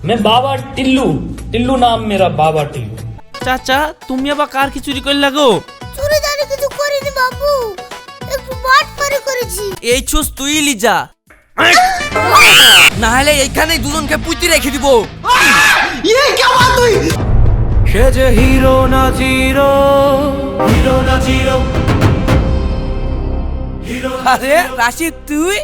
मैं बाबा टिल्लू, टिल्लू नाम मेरा, बाबा टिल्लू। চাচা তুমি আবার কার কি চুরি করলে গো? চুরি দাঁড়ি কিছু করিনি বাবু, একটু বাট পারে করেছি। এই ছুস তুই লিজা, না হলে এইখানে দুজনকে পুঁতি রেখে দিব। সে যে হিরো না জিরো, হিরো না জিরো। আরে রাশিদ তুই?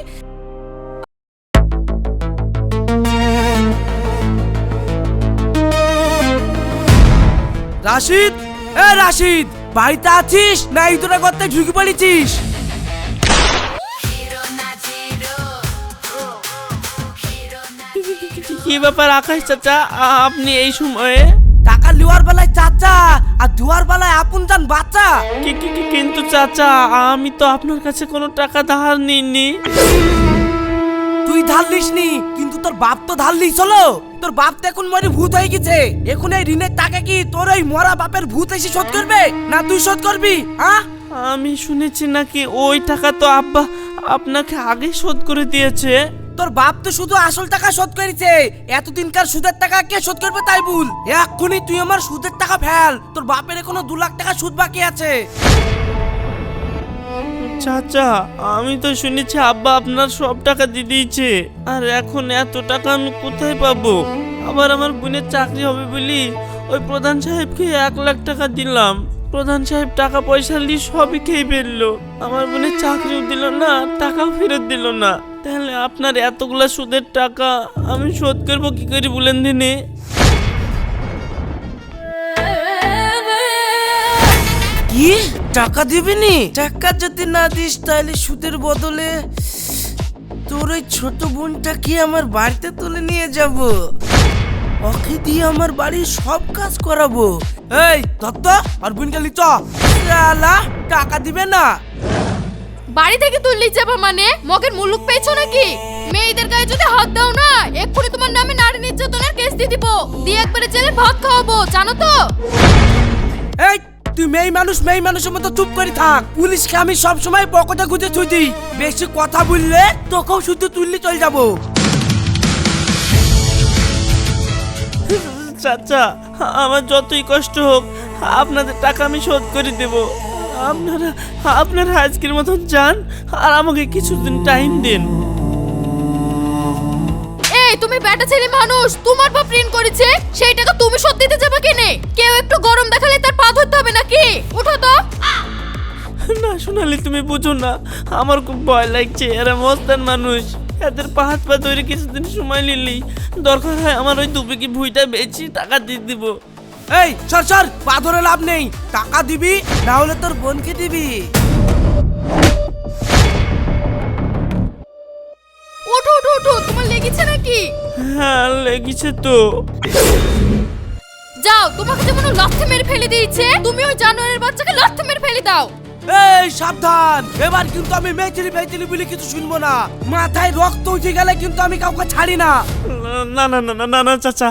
রাশিদ, এ রাশিদ, বাড়িতে আছিস না এই তোরা করতে ঢুকে পড়েছিস? কি ব্যাপার আকাশ চাচা, আপনি এই সময়ে? টাকা লিওয়ার বেলায় চাচা আর দুয়ার বেলায় আপন জান বাচ্চা। কিন্তু চাচা আমি তো আপনার কাছে কোনো টাকা ধার নিইনি। তুই ধার লিসনি, কিন্তু তোর বাপ তো ধার লিস হলো। তোর বাপ তো এখন মরে ভূত হয়ে গেছে। এখন এই ঋণের টাকা কি তোর ওই মরা বাপের ভূত এসে শোধ করবে, না তুই শোধ করবি? হ্যাঁ, আমি শুনেছি নাকি ওই টাকা তো আব্বা আপনাকে আগে শোধ করে দিয়েছে। তোর বাপ তো শুধু আসল টাকা শোধ করেছে, এতদিনকার সুদের টাকা কে শোধ করবে তাই বল। এক্ষুনি তুই আমার সুদের টাকা ফেল, তোর বাপের এখনো 2 লাখ টাকা সুদ বাকি আছে। চাচা আমি তো শুনেছি আব্বা আপনার সব টাকা দিয়ে দিয়েছে, আর এখন এত টাকা আমি কোথায় পাবো? আবার আমার বোনের চাকরি হবে বলি ওই প্রধান সাহেবকে 1 লাখ টাকা দিলাম। প্রধান সাহেব টাকা পয়সা নিয়ে সবই খেয়ে ফেললো, আমার বোনের চাকরিও দিল না, টাকাও ফেরত দিল না। তাহলে আপনার এতগুলা সুদের টাকা আমি শোধ করবো কি করে বলেন দিনে? কি টাকা দিবি নি? টাকা যদি না দিস তাহলে সুদের বদলে তোর ওই ছোট বোনটা কি আমার বাড়িতে তুলে নিয়ে যাব, ওকে দিয়ে আমার বাড়ির সব কাজ করাবো। এই দত্ত আর বোনকে লিচ, শালা টাকা দিবে না। বাড়ি থেকে তুললি যাবা মানে মগের মুলুক পেয়েছো নাকি? মেয়েদের গায়ে যদি হাত দাও না এক্ষুনি তোমার নামে নারী নির্যাতনের কেস দিয়ে দিব, দিয়ে একবারে জেলে ভাত খাওয়াবো, জানো তো? এই তুই মেয়ে মানুষের মতো চুপ করে থাক। পুলিশকে আমি সব সময় পকেটে খুঁজে ছুটি, বেশি কথা বললে তোকেও শুধু তুললে চলে যাবো। চাচা আমার যতই কষ্ট হোক আপনাদের টাকা আমি শোধ করে দেব। আপনারা আজকের মতন যান আর আমাকে কিছুদিন টাইম দিন। এই তুমি বেটা ছেলে মানুষ, তোমার বাপ ঋণ করেছে, সেই টাকা তুমি শোধ দিতে যাবে কেনে? কেউ একটু গরম দেখালে তার পা ধরতে হবে নাকি? উঠো তো। না শোনালি তুমি বুঝো না, আমার খুব ভয় লাগছে। এরা মস্তান মানুষ, এদের পা হাত পা ধরে কিছুদিন সময় নিলি দরকার হয় আমার ওই দুবিকি ভুইটা বেচি টাকা দিয়ে দিব। এই সর পা ধরে লাভ নেই, টাকা দিবি না হলে তোর বোনকে দিবি। উঠো উঠো উঠো, তোমার লেগেছে নাকি? হ্যাঁ লেগেছে তো। যাও, তোমাকে যেমন লাথি মেরে ফেলে দিয়েছে, তুমি ওই জানোয়ারের বাচ্চাকে লাথি মেরে ফেলে দাও। এই সাবধান, এবার কিন্তু আমি মেয়েছিলি বলে কিছু শুনবো না। মাথায় রক্ত উঠে গেলে কিন্তু আমি কাউকে ছাড়ি না। না না না না না চাচা,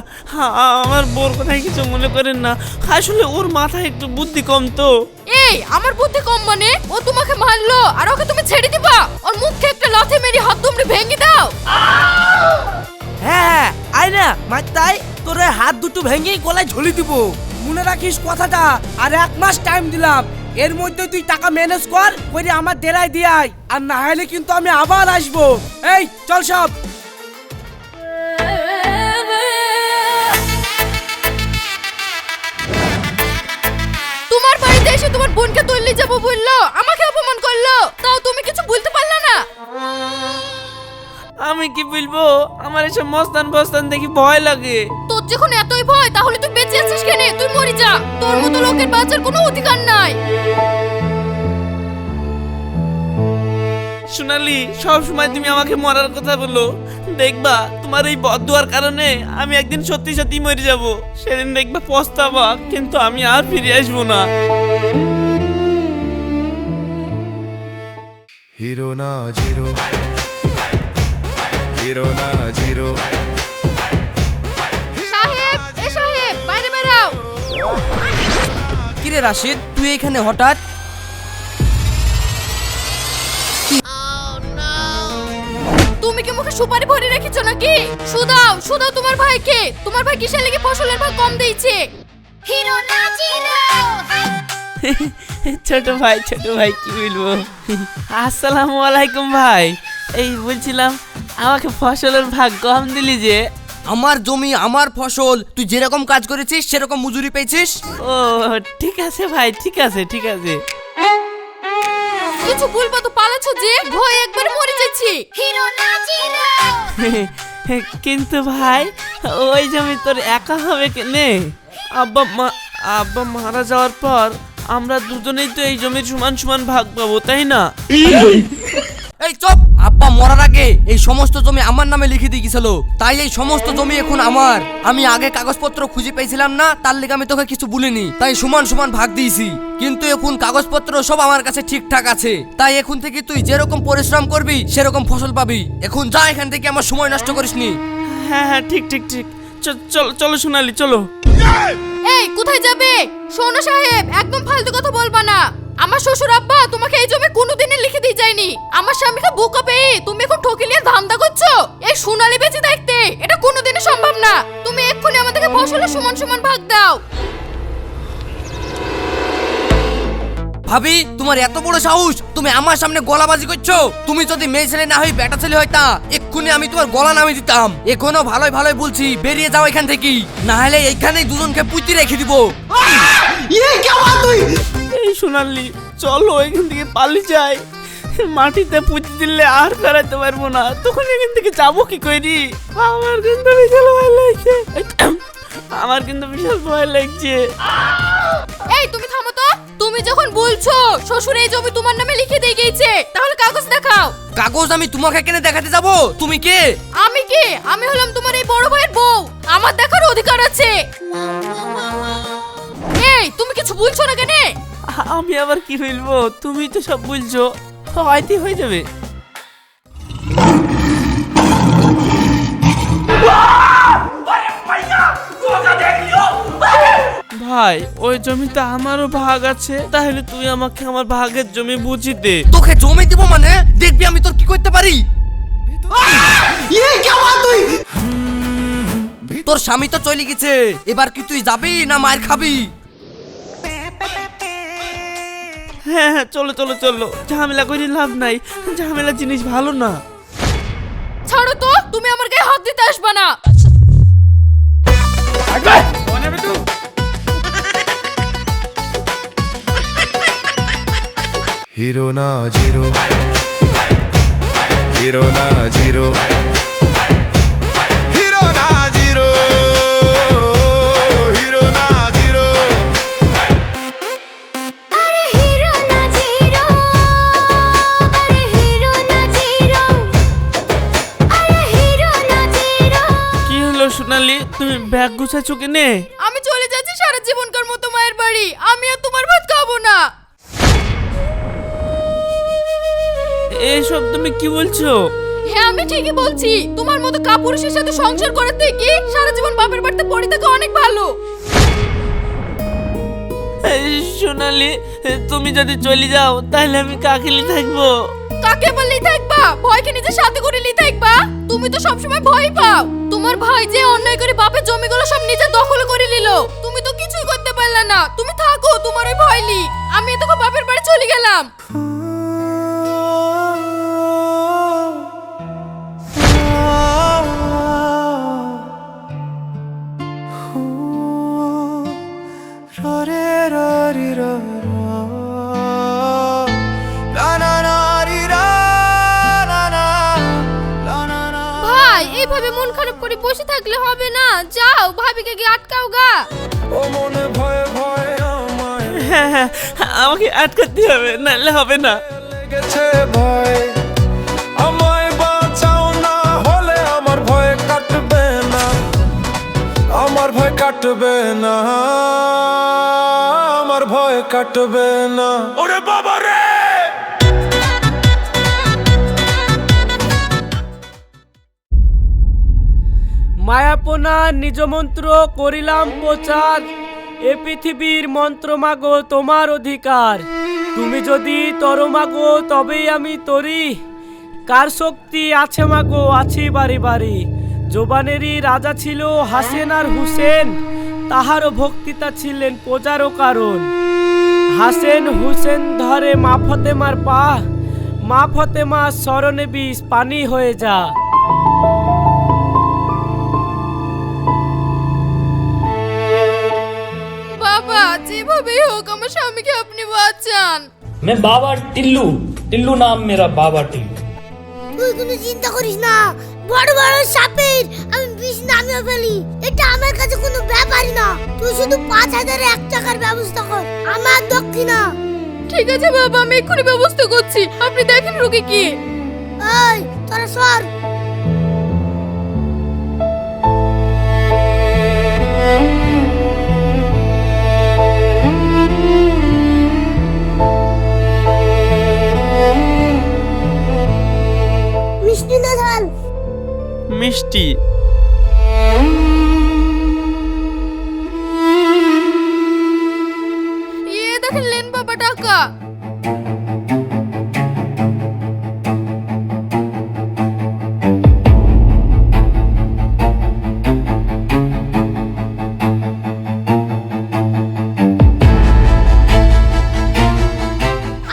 আমার বোর কথাই কিছু মনে করেন না, আসলে ওর মাথায় একটু বুদ্ধি কম তো। এই আমার বুদ্ধি কম মানে? ও তোমাকে মারলো আর ওকে তুমি ছেড়ে দিবা? ওর মুখে একটা লাথি মেরে হাত দুমড়ে ভেঙে দাও। হ্যাঁ আয় না মারতাই, তোর হাত দুটো ভেঙেই গলায় ঝুলি দিব। মনে রাখিস কথাটা, আর 1 মাস টাইম দিলাম, এর মধ্যে তুই টাকা ম্যানেজ কর করে আমার দেরায় দিয়ে আয়, আর না হলে কিন্তু আমি আবার আসবো। এই চল সব। তোমার বাড়িতে এসে তোমার বোনকে তুললে যাবো বললো, আমাকে অপমান করলো, তাও তুমি কিছু বলতে পারলে না? আমি কি বলবো, আমার এসব মস্তান দেখি ভয় লাগে। তোর যখন এতই ভয় তাহলে তুই বেঁচে আছিস কেন? তুই মরে যা, তোর মতো লোকের বাঁচার কোনো অধিকার নাই। সোনালি সব সময় তুমি আমাকে মরার কথা বলো, দেখবা তোমার এই বদদুয়ার কারণে আমি একদিন সত্যি সত্যি মরে যাব। সেদিন দেখবা পস্তাবা, কিন্তু আমি আর ফিরে আসবো না। হিরো না জিরো, হিরো না জিরো। সাহেব, এ সাহেব বাইরে বেরাও। কিরে রাশিদ, তুই এখানে হঠাৎ? তুমি কি কি মুখে সুপারি ভরে রেখেছো নাকি? সুদাও সুদাও তোমার ভাইকে। তোমার ভাই কিসের লেগে ফসলের ভাগ কম দিয়েছে? হিরো না জিরো। ছোট ভাই কি বলবো। আসসালামু আলাইকুম ভাই। এই বলছিলাম আমাকে ফসলের ভাগ কম দিলি যে। আমার জমি আমার ফসল, তুই যেরকম কাজ করেছিস সেরকম মজুরি পেয়েছিস। ও ঠিক আছে ভাই, ঠিক আছে। কিছু বলবো তো পালাছো যে, ভয় একবার মরে যাচ্ছি। হিরো না জিরো। কিন্তু ভাই ওই জমি তোর একা হবে কেনে? আব্বা মারা যাওয়ার পর আমরা দুজনেই তো এই জমির সমান সমান ভাগ পাবো, তাই না? এই চুপ! আব্বা মরার আগে এই সমস্ত জমি আমার নামে লিখে দিয়ে গেছিল, তাই এই সমস্ত জমি এখন আমার। আমি আগে কাগজপত্র খুঁজে পেয়েছিলাম না, তার লেগে আমি তোকে কিছু বলিনি, তাই সমান সমান ভাগ দিয়েছি। কিন্তু এখন কাগজপত্র সব আমার কাছে ঠিকঠাক আছে, তাই এখন থেকে তুই যেরকম পরিশ্রম করবি সেরকম ফসল পাবি। এখন যা এখান থেকে, আমার সময় নষ্ট করিসনি। হ্যাঁ ঠিক। চলো সোনালি, চলো। এই কোথায় যাবে? শোনো সাহেব, একদম ফালতু কথা বলবা না। আমার শ্বশুর আব্বা তোমাকে এই জমি কোনোদিনই লিখে দিয়ে যায়নি। আমার স্বামীকে বোকা পেয়ে তুমি এখন ঠকিলিয়ে ধান্দা করছো। এই সোনালি বেঁচে দেখতে এটা কোনোদিনই সম্ভব না। তুমি এক্ষুনি আমাদেরকে ফসলের সমান সমান ভাগ দাও। ভাবি, তোমার এত বড় সাহস, তুমি আমার সামনে গলাবাজি করছো? তুমি যদি মেয়ে ছেলে না হই বেটা ছেলে হইতা, এক্ষুনি আমি তোমার গলা নামিয়ে দিতাম। এখনো ভালোই বলছি, বেরিয়ে যাও এখান থেকে, না হলে এইখানেই দুজনকে পুঁতি রেখে দিব। এই সোনালি চলো এখান থেকে পালিয়ে যাই। মাটিতে পুঁতে দিলে আর বেড়াতে পারবো না, তখন এখান থেকে যাবো কি করি? আমার কিন্তু বিশাল ভয় লাগছে। এই তুমি থামো তো। তুমি যখন বলছো শ্বশুর এই জমি তোমার নামে লিখে দিয়ে গেছে, তাহলে কাগজ দেখাও। কাগজ আমি তোমাকে কেন দেখাতে যাব? তুমি কে? আমি কে? আমি হলাম তোমার এই বড় ভাইয়ের বউ, আমার দেখার অধিকার আছে। এই তুমি কিছু বলছো না কেন? আমি আবার কি বলবো, তুমি তো সব বলছো, হয়তো হয়ে যাবে। ভাই ওই জমিতে আমারও ভাগ আছে, তাহলে তুই আমাকে আমার ভাগের জমি বুঝি দে। তোকে জমি দিব মানে দেখবি আমি তোর কি করতে পারি। তোর স্বামী তো চলে গেছে, এবার কি তুই যাবি না মায়ের খাবি? হ্যাঁ চলো, ঝামেলা করে লাভ নাই, ঝামেলা জিনিস ভালো না। ছাড়ো তো, তুমি আমার গায়ে হাত দিতে আসবে না। হিরো না জিরো, হিরো না জিরো, হিরো না জিরো, হিরো না জিরো। আরে হিরো না জিরো। আরে হিরো না জিরো। আরে হিরো না জিরো। কি হলো সোনালি, তুমি ব্যাগ গুছাচ্ছ কেনে? আমি চলে যাচ্ছি সারা জীবনকার মতো মায়ের বাড়ি। আমি আর তোমার ভাত খাবো না। এইসব তুমি কি বলছো? হ্যাঁ আমি ঠিকই বলছি। তোমার মতো কাপুরুষের সাথে সংসার করার থেকে সারা জীবন বাপের বাড়িতে পড়ে থাকা অনেক ভালো। সোনালি তুমি যদি চলে যাও তাহলে আমি কাকেলি থাকবো। কাকে বললেই থাকবা? ভয়কে নিজের সাথে করে লি থাকবা? তুমি তো সবসময় ভয় পাও। তোমার ভাই যে অন্যায় করে বাপের জমিগুলো সব নিজের দখল করে নিল, তুমি তো কিছুই করতে পারলে না। তুমি থাকো তোমার ওই ভয় লি। আমি তোকে বাপের বাড়ি চলে গেলাম। ভাই এইভাবে মন খারাপ করে বসে থাকলে হবে না, যাও ভাবিকে গিয়ে আটকাও গা। হ্যাঁ আমাকে আটকাতে হবে, নাহলে হবে না। লেগেছে ভয়, আমায় বাঁচাও, না হলে আমার ভয় কাটবে না, আমার ভয় কাটবে না, আমার ভয় কাটবে না। ওরে বাবা রে! মায়াপনা নিজ মন্ত্র করিলাম প্রচার, এ পৃথিবীর মন্ত্র মাগো তোমার অধিকার। তুমি যদি তর মাগো তবেই আমি তরি, কার শক্তি আছে মাগো আছি বাড়ি বাড়ি। জোবানেরই রাজা ছিল হাসেন আর হুসেন, তাহারও ভক্তিতা ছিলেন পূজারও কারণ। হাসেন হুসেন ধরে মা ফতেমার পা, মা ফতেমা স্মরণে বিষ পানি হয়ে যা। বাবা যেভাবে হোক আমার স্বামীকে আপনি বাঁচান। मैं बाबा टिल्लू, टिल्लू नाम मेरा बाबा टिल्लू। তুই কোনো চিন্তা করিস না, বড় বড় সাপের আমি বিষ নামিয়ে ফেলি, এটা আমার কাছে কোনো ব্যাপারই না। তুই শুধু 5001 টাকার ব্যবস্থা কর, আমার দক্ষিণা। ঠিক আছে বাবা, আমি এক্ষুনি ব্যবস্থা করছি। আপনি দেখেন রোগী কি। এই তোরা সর। মিষ্টি না ঝাল? মিষ্টি। দেখেন লেন বাবা টাকা।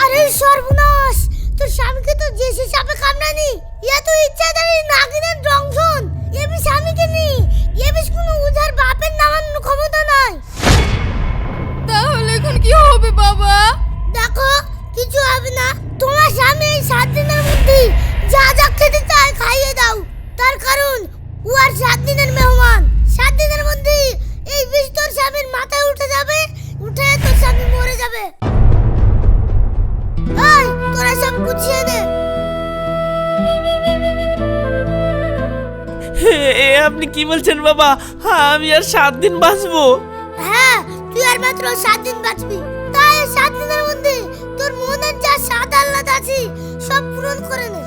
আরে সর্বনাশ, তোর স্বামীকে তো যে সে সাপে কামড়ানি, ইয়া তো ইচ্ছাধারী নাগিনের দংশন। এবি স্বামীকে নি, এবিস কোনো উজার বাপের নামানোর ক্ষমতা নাই। তাহলে এখন কি হবে বাবা? দেখো কিছু হবে না, তোমার স্বামী এই 7 দিনের মধ্যে যা যা খেতে চায় খাইয়ে দাও। তার কারণ ও আর 7 দিনের মেহমান। 7 দিনের মধ্যে এই বিষ তোর স্বামীর মাথায় উঠে যাবে, উঠে তোর স্বামী মরে যাবে। এই তোরা সব গুছিয়ে নে। এ আপনি কি বলছেন বাবা? আমি আর 7 দিন বাঁচবো? হ্যাঁ, তুই আর মাত্র 7 দিন বাঁচবি। তাই 7 দিনের মধ্যে তোর মনের যা স্বাদ আহ্লাদ আছে সব পূরণ করে নে।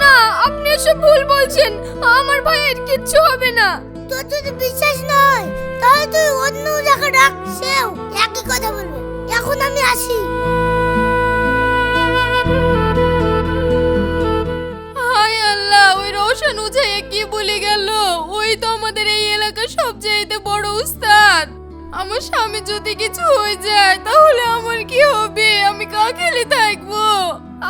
না, আপনি এসব ভুল বলছেন। আমার ভাইয়ের কিচ্ছু হবে না। তোর যদি বিশ্বাস নয় তাহলে তুই অন্য জায়গায় ডাক, সেও একই কথা বলবে। এখন আমি আসি। হায় আল্লাহ, ওই রোশন উজাইয়া কি বলে গেল? ওই তো আমাদের এই এলাকার সবচেয়ে বড় উস্তাদ। আমার স্বামী যদি কিছু হয়ে যায় তাহলে আমার কি হবে? আমি কাকে থাকবো?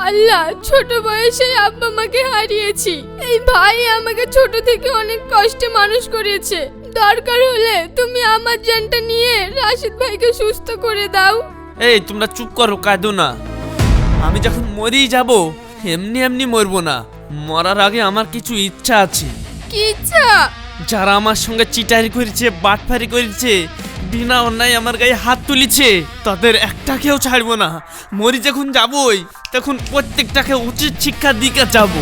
আল্লাহ, ছোট বয়সে আব্বা মাকে হারিয়েছি। এই ভাই আমাকে ছোট থেকে অনেক কষ্টে মানুষ করেছে। দরকার হলে তুমি আমার জানটা নিয়ে রাশিদ ভাইকে সুস্থ করে দাও। এই তোমরা চুপ করো, কাঁদো না। আমি যখন মরেই যাব এমনি এমনি মরবো না। মরার আগে আমার কিছু ইচ্ছা আছে। কি ইচ্ছা? যারা আমার সঙ্গে চিটারি করেছে, বাটফারি করেছে, বিনা অন্যায় আমার গায়ে হাত তুলেছে, তাদের একটাকেও ছাড়বো না। মরি যখন যাবই তখন প্রত্যেকটাকে উচিত শিক্ষা দিকে যাব।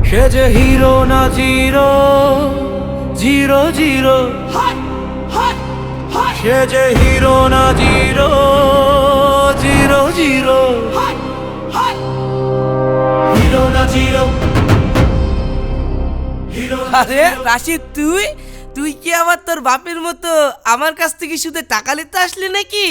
সে যে হিরো না জিরো, জিরো জিরো। সে যে হিরো না জিরো, জিরো জিরো। হিরো না জিরো। আরে রাশিদ, তুই তুই কি আবার তোর বাপের মতো আমার কাছ থেকে শুধু টাকা নিতে আসলি নাকি?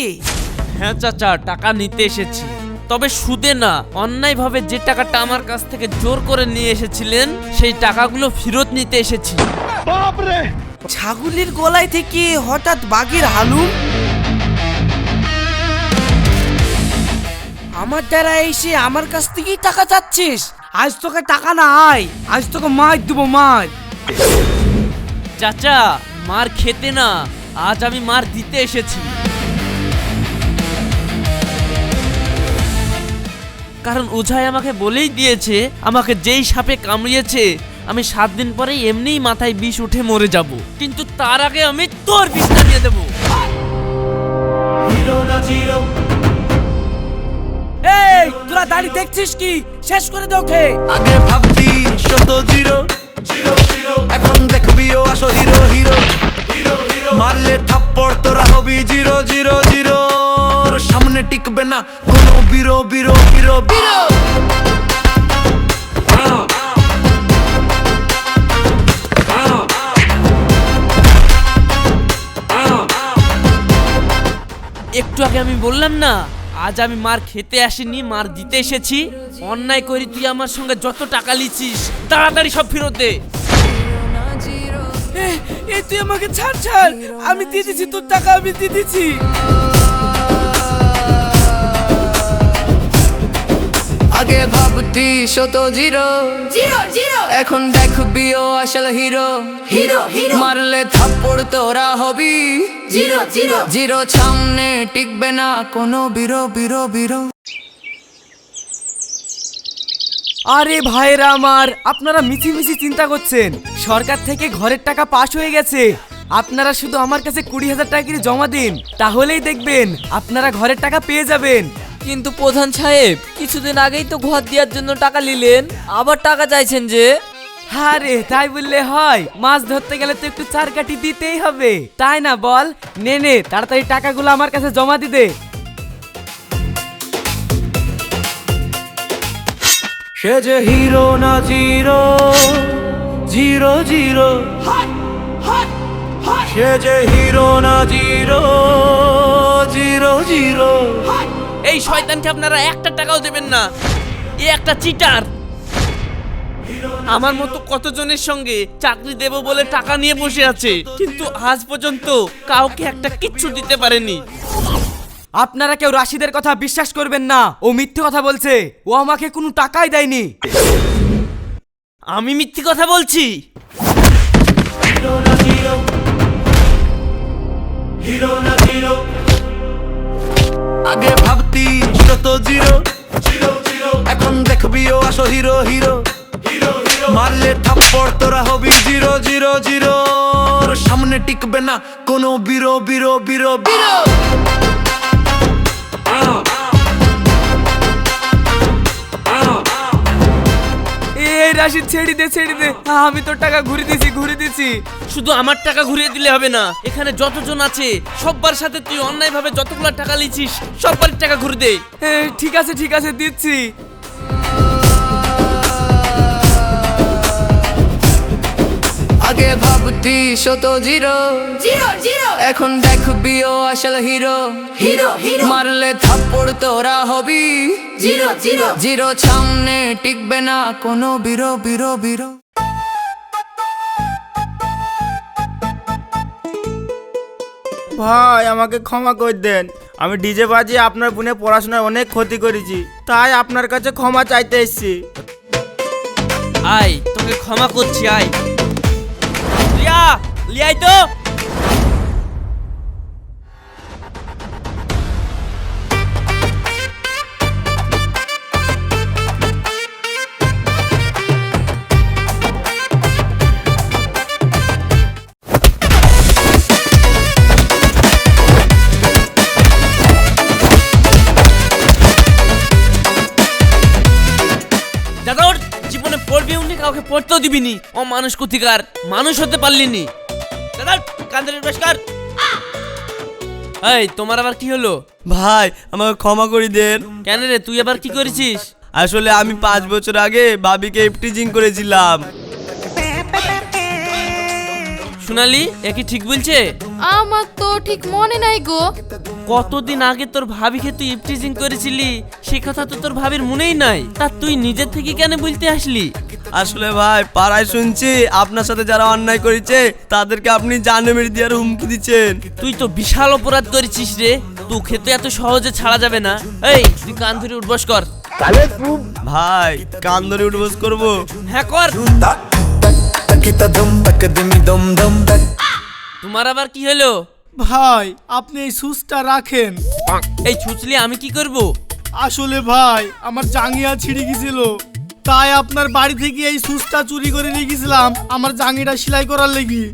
হ্যাঁ চাচা, টাকা নিতে এসেছি, তবে সুদে না। অন্যায়ভাবে যে টাকাটা আমার কাছ থেকে জোর করে নিয়ে এসেছিলেন সেই টাকাগুলো ফেরত নিতে এসেছি। ছাগলের গলায় থেকে হঠাৎ বাঘের হালুম। আমার দ্বারা এসে আমার কাছ থেকেই টাকা চাচ্ছিস? আজ তোকে টাকা না, আজ তোকে মার দেবো, মার। চাচা, মার খেতে না, আজ আমি মার দিতে এসেছি। কারণ ওঝাই আমাকে বলেই দিয়েছে আমাকে যেই সাপে কামড়িয়েছে আমি 7 দিন পরে এমনিই মাথায় বিষ উঠে মরে যাব, কিন্তু তার আগে আমি তোর বিষটা দিয়ে দেবো। এই তোরা দাঁড়িয়ে দেখছিস কি? শেষ করে দে ওকে। আগে ভাবতি শত জিরো, এখন দেখবিও আসো হিরো হিরো। মারলে থাপ্পড় তোরা হবি জিরো জিরো জিরো। সামনে টিকবে না কোনো বিরো বিরো বিরো বিরো। একটু আগে আমি বললাম না, আজ আমি মার খেতে আসিনি, মার দিতে এসেছি। অন্যায় করি তুই আমার সঙ্গে যত টাকা লিছিস তাড়াতাড়ি সব ফেরত দে। এই তুই আমাকে ছাড় ছাড়, আমি দিয়ে দিচ্ছি তোর টাকা, আমি দিয়ে দিচ্ছি। আগে ভাবতি শত জিরো জিরো জিরো এখন দেখবি ও আসল হিরো হিরো হিরো মারলে থাপ্পড় তোরা হবি জিরো জিরো জিরো সামনে টিকবে না কোনো বিরো বিরো বিরো। আরে ভাইরা আমার, আপনারা মিছিমিছি চিন্তা করছেন। সরকার থেকে ঘরের টাকা পাস হয়ে গেছে, আপনারা শুধু আমার কাছে 20,000 টাকা করে জমা দিন, তাহলেই দেখবেন আপনারা ঘরের টাকা পেয়ে যাবেন। কিন্তু প্রধান সাহেব, কিছুদিন আগেই তো ঘর দেওয়ার জন্য টাকা নিলেন, আবার টাকা চাইছেন যে? আরে তাই বললে হয়? মাছ ধরতে গেলে তো একটু চার কাঠি দিতেই হবে, তাই না বল? নে নে তাড়াতাড়ি টাকাগুলো আমার কাছে জমা দি দে। সে যে হিরো না জিরো, জিরো জিরো, সে যে হিরো না জিরো, জিরো জিরো। এই শয়তানকে আপনারা একটা টাকাও দেবেন না, এ একটা চিটার। আমার মতো কতজনের সঙ্গে চাকরি দেব বলে টাকা নিয়ে বসে আছে, কিন্তু আজ পর্যন্ত কাউকে একটা কিচ্ছু দিতে পারেনি। আপনারা কেউ রাশিদের কথা বিশ্বাস করবেন না, ও মিথ্যে কথা বলছে, ও আমাকে কোনো টাকাই দেয়নি। আমি মিথ্যে কথা বলছি? আগে ভাবতি শত জিরো, এখন দেখবি ও আসো হিরো হিরো। মারলে থাপ্পড় তোরা হবি জিরো জিরো জিরো, সামনে টিকবে না কোনো বিরো বিরো বিরো বিরো। এই রাশিদ ছেড়ে দে ছেড়ে দে, আমি তোর টাকা ঘুরে দিছি। শুধু আমার টাকা ঘুরিয়ে দিলে হবে না, এখানে যতজন আছে সবার সাথে তুই অন্যায় ভাবে যতগুলো টাকা লিছিস সবার টাকা ঘুরে দে। ঠিক আছে দিচ্ছি। আগে ভাবতি শত জিরো জিরো জিরো এখন দেখবি ও আসল হিরো হিরো হিরো মারলে থাপ্পড় তোরা হবি জিরো জিরো জিরো সামনে টিকবে না কোনো বিরো বিরো বিরো। ভাই আমাকে ক্ষমা করে দেন, আমি ডিজে বাজিয়ে আপনার বোনের পড়াশোনায় অনেক ক্ষতি করেছি, তাই আপনার কাছে ক্ষমা চাইতে এসেছি। আয় তোকে ক্ষমা করছি, আয় লিয়া লিয়াই তো। দাদা ওর জীবনে পড়বি উনি, কাউকে পড়তেও দিবিনি, ও মানুষ কোথিকার, মানুষ হতে পারলিনি। দাদা কান্দের বেশকার। এই তোমার আবার কি হলো? ভাই আমাকে ক্ষমা করে দেন। কেন রে, তুই আবার কি করেছিস? আসলে আমি 5 বছর আগে ভাবিকে ইফটিজিং করেছিলাম। সোনালি এ কি ঠিক বলছে? আমার তো ঠিক মনে নাই গো। কতদিন আগে তোর ভাবিকে তুই ইফটিজিং করেছিলি, সে কথা তো তোর ভাবির মনেই নাই, তা তুই নিজের থেকে কেন বলতে আসলি? আসলে ভাই পাড়ায় শুনছি আপনার সাথে যারা অন্যায় করেছে তাদেরকে আপনি জানে মেরে দেওয়ার হুমকি দিচ্ছেন। তুই তো বিশাল অপরাধ করেছিস রে, তোকে তো এত সহজে ছাড়া যাবে না। এই তুই কান ধরে উঠবস কর। ভাই কান ধরে উঠবস করবো? হ্যাঁ কর। তোমার আবার কি হলো? ভাই আপনি এই সুচটা রাখেন। এই ছুচলি আমি কি করব? আসলে ভাই আমার জাঙ্গিয়া ছিঁড়ে গেছিল, তাই আপনার বাড়ি থেকে এই সুচটা চুরি করে নিয়ে গেছিলাম আমার জাঙ্গিটা সেলাই করার লেগে।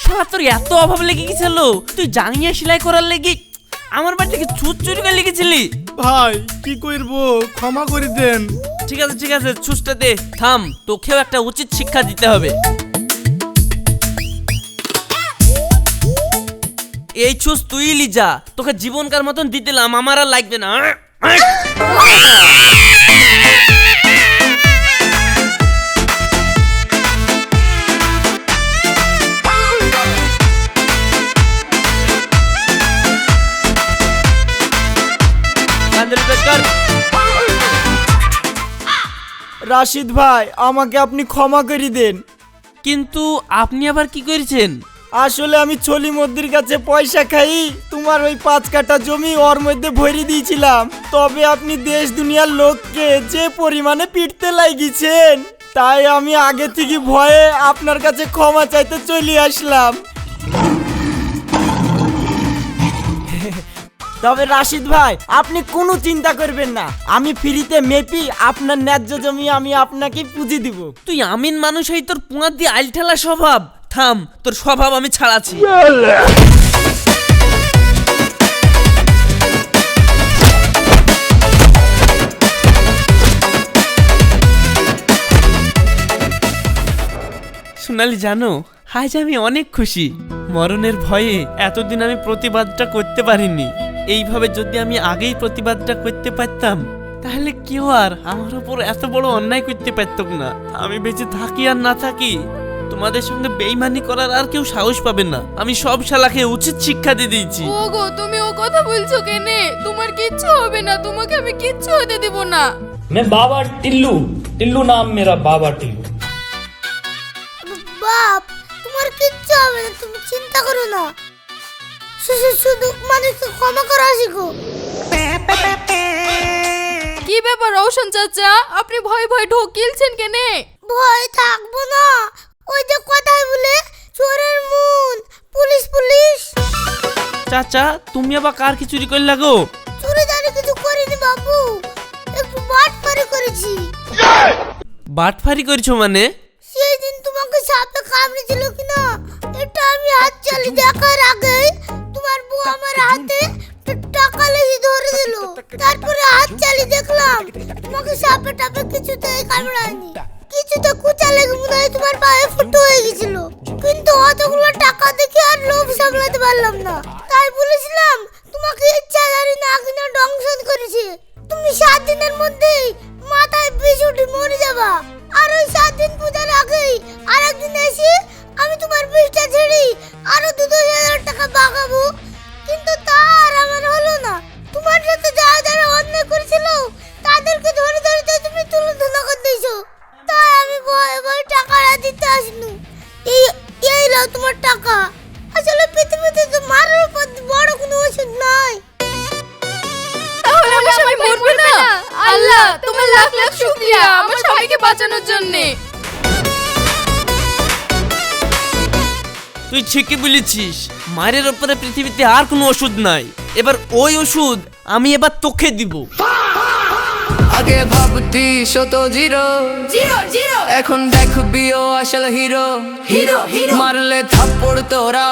শালা তোর এত অভাব লেগে গেছিল, তুই জাঙ্গিয়া সেলাই করার লেগে আমার বাড়ি থেকে ছুঁচ চুরি করে লেগেছিলি? ভাই কি করবো, ক্ষমা করে দেন। ঠিক আছে ছুঁচটা দে। থাম, তোকেও একটা উচিত শিক্ষা দিতে হবে। এই ছুঁচ তুই লি যা, তোকে জীবনকার মতন দিতেলাম, আমার আর লাগবে না। রাশিদ ভাই আমাকে আপনি ক্ষমা করে দেন। কিন্তু আপনি আবার কি করেছেন? আসলে আমি ছলি মদ্দির কাছে পয়সা খাই তোমার ওই 5 কাঠা জমি ওর মধ্যে ভরে দিয়েছিলাম। তবে আপনি দেশ দুনিয়ার লোককে যে পরিমাণে পিটতে লাগিয়েছেন, তাই আমি আগে থেকে ভয়ে আপনার কাছে ক্ষমা চাইতে চলে আসলাম। তবে রাশিদ ভাই আপনি কোনো চিন্তা করবেন না, আমি ফ্রিতে মেপি আপনার ন্যায্য জমি আমি আপনাকে পুঁজি দিব। তুই আমিন মানুষ হই তোর পুঁয়া দিয়ে আইল ঠেলা স্বভাব। থাম, তোর স্বভাব আমি ছাড়াচ্ছি। সোনালি জানো, আজ আমি অনেক খুশি। মরণের ভয়ে এতদিন আমি প্রতিবাদটা করতে পারিনি। এইভাবে যদি আমি আগেই প্রতিবাদটা করতে পারতাম, তাহলে কেউ আর আমার উপর এত বড় অন্যায় করতে পারত না। আমি বেঁচে থাকি আর না থাকি, তোমাদের সঙ্গে বেইমানি করার আর কেউ সাহস পাবে না। আমি সব শালাকে উচিত শিক্ষা দিয়ে দিয়েছি। ওগো তুমি ও কথা বলছো কেনে? তোমার কিচ্ছু হবে না, তোমাকে আমি কিচ্ছু হতে দেব না। मैं बाबा टिल्लू, टिल्लू नाम मेरा बाबा टिल्लू। বাপ তোমার কিচ্ছু হবে না, তুমি চিন্তা করো না। শুধু মানুষকে ক্ষমা করা শিখো। কি ব্যাপার রওশন চাচা, আপনি ভয় ভয় ঢোক গিলছেন কেনে? ভয় থাকবো না, ওই যে কথাই বলে চোরের মন পুলিশ পুলিশ। চাচা তুমি আবার কার কি চুরি করলে গো? চুরি জানি কিছু করিনি বাবু, একটু বাটপারি করেছি। বাটফারি করেছো মানে? সেই দিন তোমাকে সাপে কামড়েছিল কিনা এটা আমি হাত চালি দেখার আগে তোমার বউ আমার হাতে টাকা লেগে ধরে দিল। তারপরে হাত চালি দেখলাম তোমাকে সাপে টাপে কিছুতেই কামড়ায়নি, কিছুতে কুচা লেগে মনে হয় তোমার পায়ে ফুটো হয়ে গেছিল। কিন্তু অতগুলো টাকা দেখে আর লোভ সামলাতে পারলাম না, তাই বলেছিলাম তোমাকে ইচ্ছাধারী নাগিনা দংশন করেছে। তুমি 7 দিনের মধ্যেই মাথায় বিষ উঠে মরে যাবা। আর ওই 7 দিন পূজার আগেই আর একদিন এসে আমি তোমার বিষটা ছেড়ে আরো 2,000 টাকা বাগাবো। কিন্তু তার আমার হলো না। তোমার সাথে যারা অন্যায় করেছিল তাদেরকে ধরে ধরে তো তুমি তুলনা করে দিয়েছো, তাই আমি ভয়ে ভয়ে টাকাটা দিতে আসিনি। এই নাও তোমার টাকা। আসলে পৃথিবীতে তো মারার উপর বড় কোনো ওষুধ নাই। তাহলে আমার স্বামী মরবে না? আল্লাহ তোমার লাখ লাখ শুকরিয়া আমার স্বামীকে বাঁচানোর জন্য। তুই ঠিকই বলেছিস, মায়ের উপরে পৃথিবীতে আর কোনো ওষুধ নাই। এবার ওই ওষুধ আমি এবার তোকে দিব। আগে ভাবতি শত জিরো জিরো জিরো, এখন দেখবিও আসল হিরো হিরো হিরো। মারলে থাপ্পড় তোরা